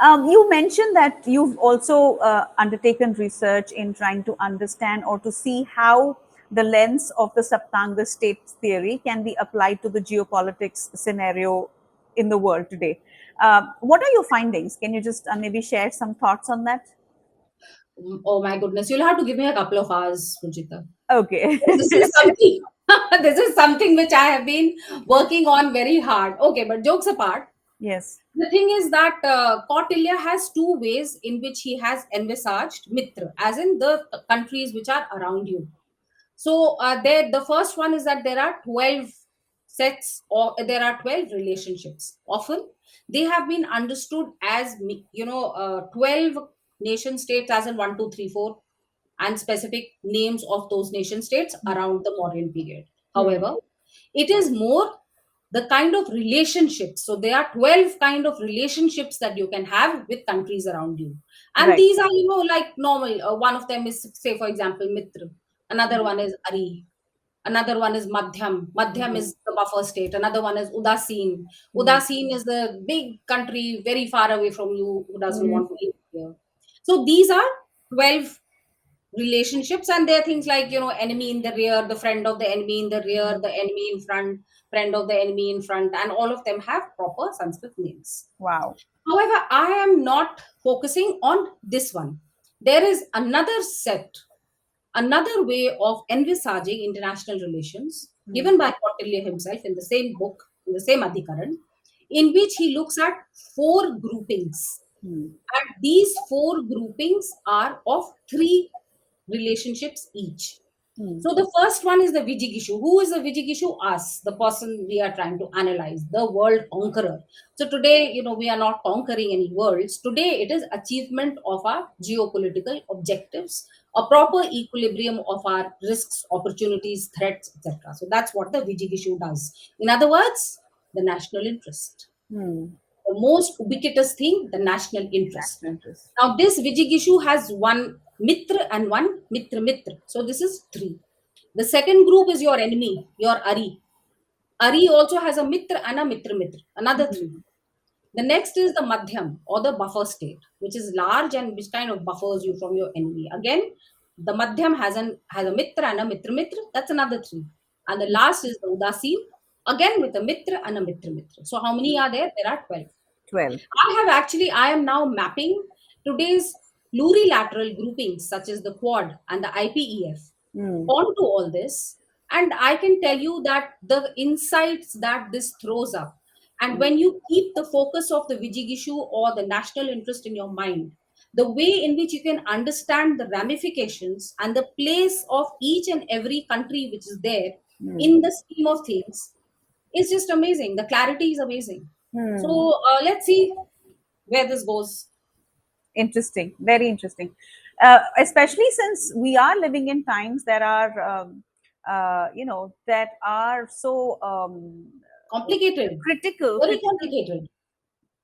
You mentioned that you've also undertaken research in trying to understand or to see how the lens of the Saptanga state theory can be applied to the geopolitics scenario in the world today. What are your findings? Can you just maybe share some thoughts on that? Oh my goodness, you'll have to give me a couple of hours, Rujita. Okay. This is something. This is something which I have been working on very hard. Okay, but jokes apart, Yes. the thing is that Kautilya has two ways in which he has envisaged Mitra, as in the countries which are around you. So there, the first one is that there are 12 sets, or there are 12 relationships. Often they have been understood as 12 nation states, as in 1, 2, 3, 4, and specific names of those nation states around the Mauryan period. Hmm. However, it is more the kind of relationships. So there are 12 kind of relationships that you can have with countries around you. And Right. these are, like normal. One of them is, say, for example, Mitra. Another one is Ari. Another one is Madhyam. Madhyam Hmm. is the buffer state. Another one is Udasin. Hmm. Udasin is the big country very far away from you who doesn't Hmm. want to live here. So these are 12 relationships, and there are things like, enemy in the rear, the friend of the enemy in the rear, the enemy in front, friend of the enemy in front, and all of them have proper Sanskrit names. Wow. However, I am not focusing on this one. There is another set, another way of envisaging international relations Hmm. given by Kautilya himself in the same book, in the same Adhikaran, in which he looks at four groupings. Hmm. And these four groupings are of three relationships each. Hmm. So the first one is the Vijigishu. Who is the Vijigishu? Us, the person we are trying to analyze, the world conqueror. So today, we are not conquering any worlds. Today, it is achievement of our geopolitical objectives, a proper equilibrium of our risks, opportunities, threats, etc. So that's what the Vijigishu does. In other words, the national interest. Hmm. The most ubiquitous thing, the national interest. National interest. Now, this Vijigishu has one Mitra and one Mitra Mitra. So, this is three. The second group is your enemy, your Ari. Ari also has a Mitra and a Mitra Mitra, another three. Hmm. The next is the Madhyam, or the buffer state, which is large and which kind of buffers you from your enemy. Again, the Madhyam has a Mitra and a Mitra Mitra. That's another three. And the last is the Udasin, again with a Mitra and a Mitra Mitra. So, how many are there? There are 12. 12. I am now mapping today's plurilateral groupings such as the QUAD and the IPEF Hmm. onto all this. And I can tell you that the insights that this throws up, and when you keep the focus of the Vijigishu or the national interest in your mind, the way in which you can understand the ramifications and the place of each and every country which is there Hmm. in the scheme of things is just amazing. The clarity is amazing. Hmm. So let's see where this goes. Interesting, very interesting. Especially since we are living in times that are, that are so Complicated, critical, very critical. complicated.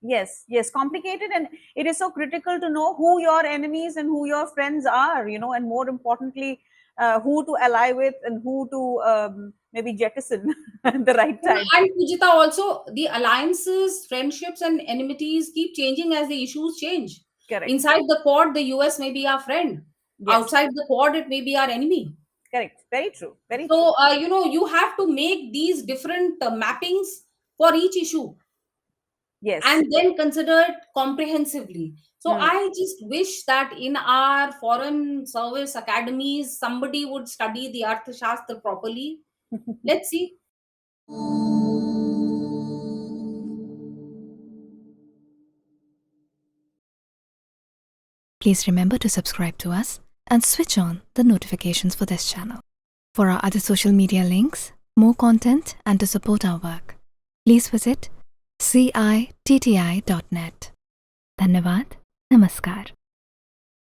Yes, yes, complicated, and it is so critical to know who your enemies and who your friends are, and more importantly, who to ally with and who to maybe jettison at the right time. And Pujita, also the alliances, friendships, and enmities keep changing as the issues change. Correct. Inside the Quad, the US may be our friend. Yes, Outside the Quad, it may be our enemy. correct. Very true. Very true. So, you have to make these different mappings for each issue Yes. and then consider it comprehensively. So Hmm. I just wish that in our foreign service academies, somebody would study the Arthashastra properly. Let's see. Please remember to subscribe to us and switch on the notifications for this channel. For our other social media links, more content, and to support our work, please visit citti.net. Dhanyavad. Namaskar.